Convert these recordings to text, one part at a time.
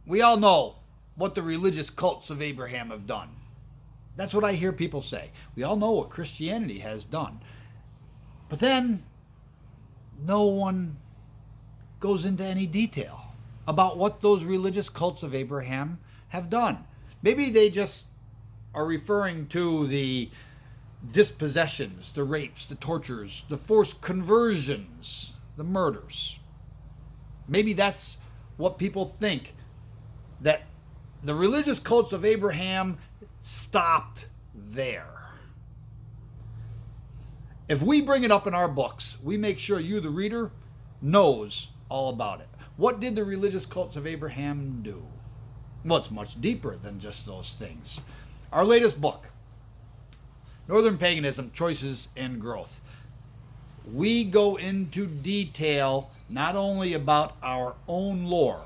We all know what the religious cults of Abraham have done. That's what I hear people say. We all know what Christianity has done. But then, no one goes into any detail about what those religious cults of Abraham have done. Maybe they just are referring to the dispossessions, the rapes, the tortures, the forced conversions, the murders. Maybe that's what people think, that the religious cults of Abraham stopped there. If we bring it up in our books, we make sure you, the reader, knows all about it. What did the religious cults of Abraham do? Well, it's much deeper than just those things. Our latest book, Northern Paganism, Choices and Growth. We go into detail not only about our own lore,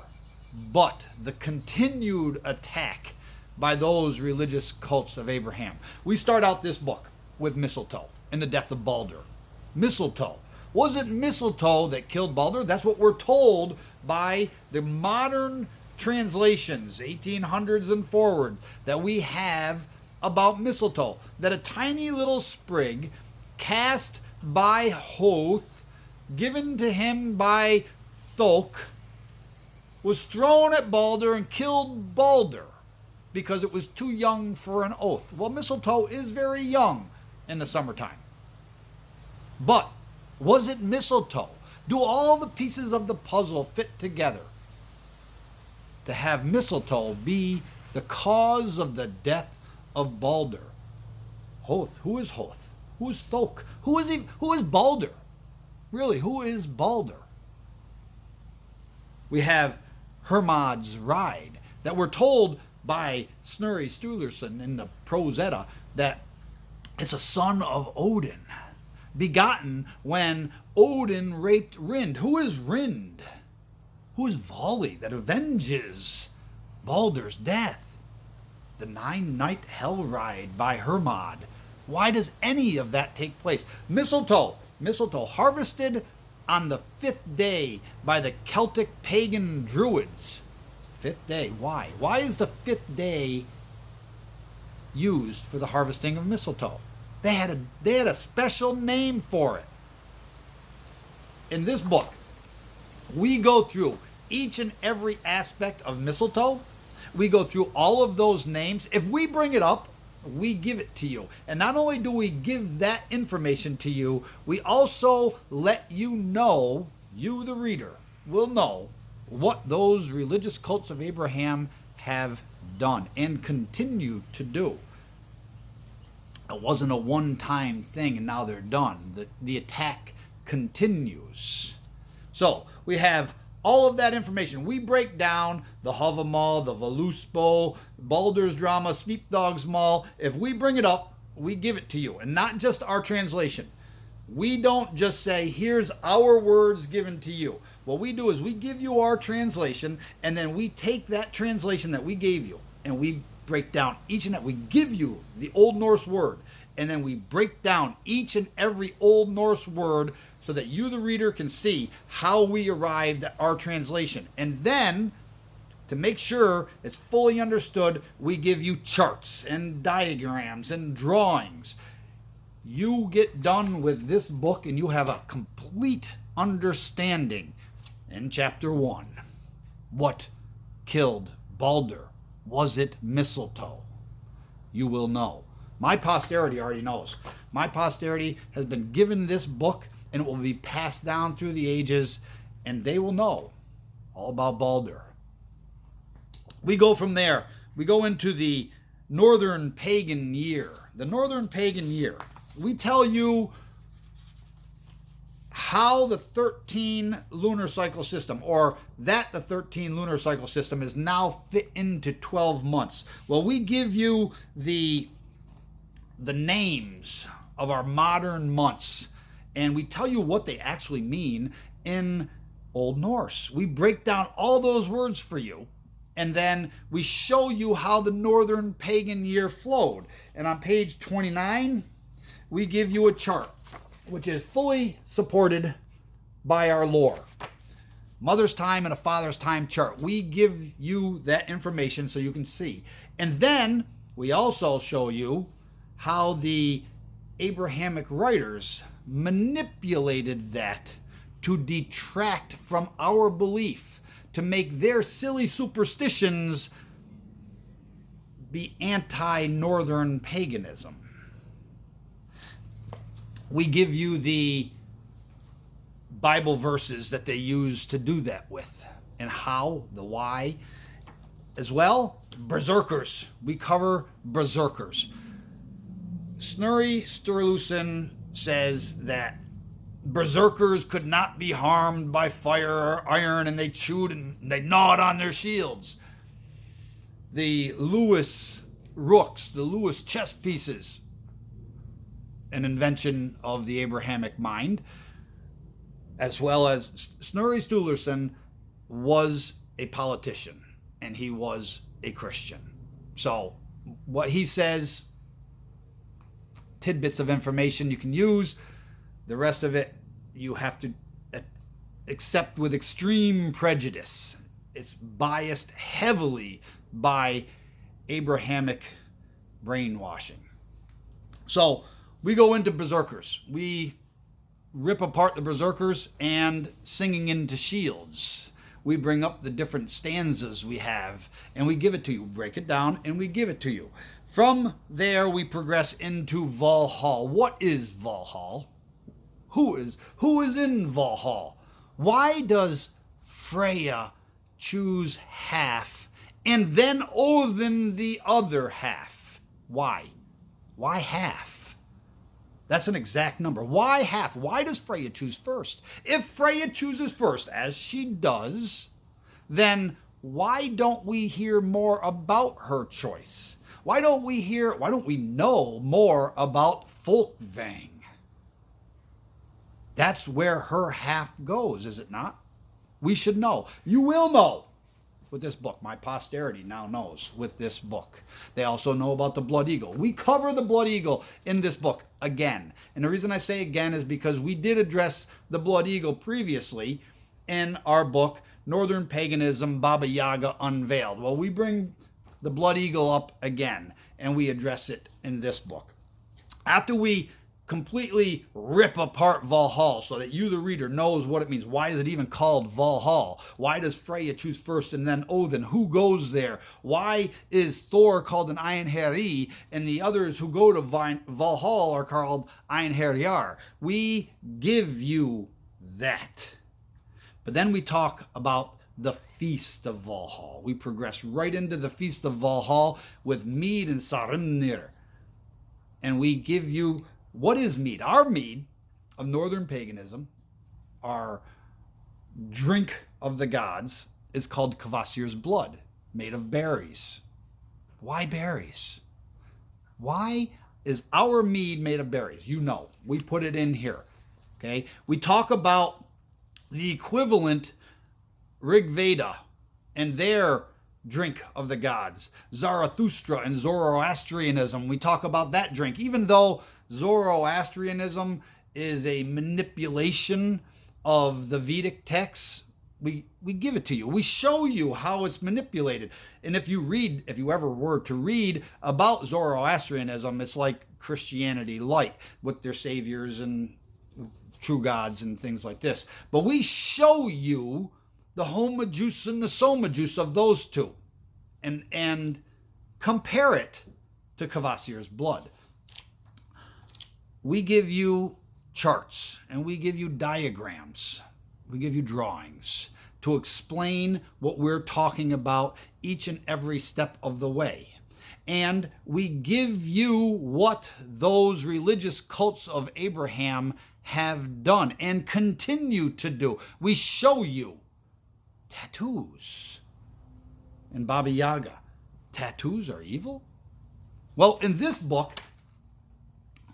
but the continued attack by those religious cults of Abraham. We start out this book with mistletoe and the death of Balder. Mistletoe. Was it mistletoe that killed Balder? That's what we're told by the modern translations, 1800s and forward, that we have about mistletoe. That a tiny little sprig cast by Hoth, given to him by Thok, was thrown at Balder and killed Balder because it was too young for an oath. Well, mistletoe is very young in the summertime. But was it mistletoe? Do all the pieces of the puzzle fit together to have mistletoe be the cause of the death of Balder? Hoth. Who is Hoth? Who is Thok? Who is he? Who is Balder? Really, who is Balder? We have Hermod's ride that we're told by Snorri Sturluson in the Prose Edda that it's a son of Odin, begotten when Odin raped Rind. Who is Rind? Who is Vali that avenges Balder's death? The 9-night hell ride by Hermod. Why does any of that take place? Mistletoe. Mistletoe harvested on the 5th day by the Celtic pagan druids. 5th day. Why? Why is the 5th day used for the harvesting of mistletoe? They had a special name for it. In this book, we go through each and every aspect of mistletoe. We go through all of those names. If we bring it up, we give it to you. And not only do we give that information to you, we also let you know, you the reader, will know what those religious cults of Abraham have done and continue to do. It wasn't a one-time thing and now they're done. The attack continues. So we have all of that information. We break down the Havamal, the Voluspo, Baldur's Drama, Svipdagsmal. If we bring it up, we give it to you. And not just our translation. We don't just say, here's our words given to you. What we do is we give you our translation, and then we take that translation that we gave you, and we break down each and every, we give you the Old Norse word, and then we break down each and every Old Norse word so that you, the reader, can see how we arrived at our translation. And then, to make sure it's fully understood, we give you charts and diagrams and drawings. You get done with this book and you have a complete understanding in chapter 1. What killed Balder? Was it mistletoe? You will know. My posterity already knows. My posterity has been given this book and it will be passed down through the ages, and they will know all about Balder. We go from there. We go into the Northern Pagan year. The Northern Pagan year. We tell you how the 13 lunar cycle system, or that the 13 lunar cycle system is now fit into 12 months. Well, we give you the names of our modern months, and we tell you what they actually mean in Old Norse. We break down all those words for you, and then we show you how the Northern Pagan year flowed. And on page 29, we give you a chart, which is fully supported by our lore. mother's time and a father's time chart. We give you that information so you can see. And then we also show you how the Abrahamic writers manipulated that to detract from our belief, to make their silly superstitions be anti-Northern paganism. We give you the Bible verses that they use to do that with, and how, the why. As well, berserkers. We cover berserkers. Snorri Sturluson says that berserkers could not be harmed by fire or iron, and they chewed and they gnawed on their shields. The Lewis rooks, the Lewis chess pieces, an invention of the Abrahamic mind, as well as Snorri Sturluson was a politician and he was a Christian. So what he says, tidbits of information you can use. The rest of it you have to accept with extreme prejudice. It's biased heavily by Abrahamic brainwashing. So we go into berserkers. We rip apart the berserkers and singing into shields. We bring up the different stanzas we have and we give it to you. Break it down and we give it to you. From there we progress into Valhalla. What is Valhalla? Who is in Valhalla? Why does Freya choose half and then Odin the other half? Why? Why half? That's an exact number. Why half? Why does Freya choose first? If Freya chooses first, as she does, then why don't we hear more about her choice? Why don't we know more about Folkvang? That's where her half goes, is it not? We should know. You will know with this book. My posterity now knows with this book. They also know about the Blood Eagle. We cover the Blood Eagle in this book again. And the reason I say again is because we did address the Blood Eagle previously in our book, Northern Paganism, Baba Yaga Unveiled. Well, we bring the Blood Eagle up again and we address it in this book. After we completely rip apart Valhalla so that you, the reader, knows what it means. Why is it even called Valhalla? Why does Freya choose first and then Odin? Who goes there? Why is Thor called an Einherji and the others who go to Valhalla are called Einherjar? We give you that. But then we talk about the Feast of Valhalla. We progress right into the Feast of Valhalla with mead and sarimnir. And we give you, what is mead? Our mead of Northern Paganism, our drink of the gods, is called Kvasir's blood, made of berries. Why berries? Why is our mead made of berries? You know, we put it in here. Okay? We talk about the equivalent Rig Veda and their drink of the gods, Zarathustra and Zoroastrianism. We talk about that drink, even though Zoroastrianism is a manipulation of the Vedic texts. We give it to you. We show you how it's manipulated. And if you ever were to read about Zoroastrianism, it's like Christianity light with their saviors and true gods and things like this. But we show you the Homa juice and the Soma juice of those two and compare it to Kvasir's blood. We give you charts and we give you diagrams. We give you drawings to explain what we're talking about each and every step of the way. And we give you what those religious cults of Abraham have done and continue to do. We show you tattoos. And Baba Yaga, tattoos are evil? Well, in this book,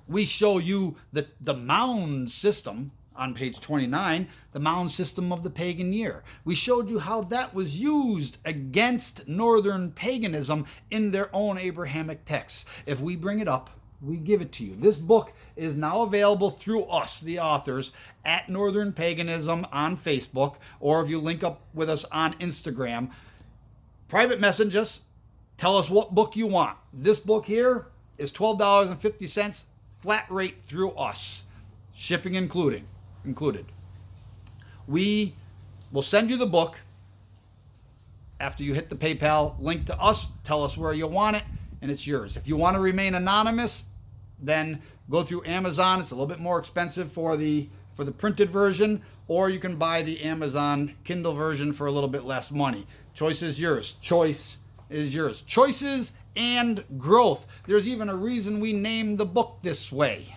we show you the mound system on page 29, the mound system of the pagan year. We showed you how that was used against Northern paganism in their own Abrahamic texts. If we bring it up We give it to you. This book is now available through us, the authors, at Northern Paganism on Facebook, or if you link up with us on Instagram. Private message us. Tell us what book you want. This book here is $12.50 flat rate through us. Shipping included. We will send you the book after you hit the PayPal link to us. Tell us where you want it, and it's yours. If you want to remain anonymous, then go through Amazon. It's a little bit more expensive for the printed version, or you can buy the Amazon Kindle version for a little bit less money. Choice is yours. Choice is yours. Choices and growth. There's even a reason we named the book this way.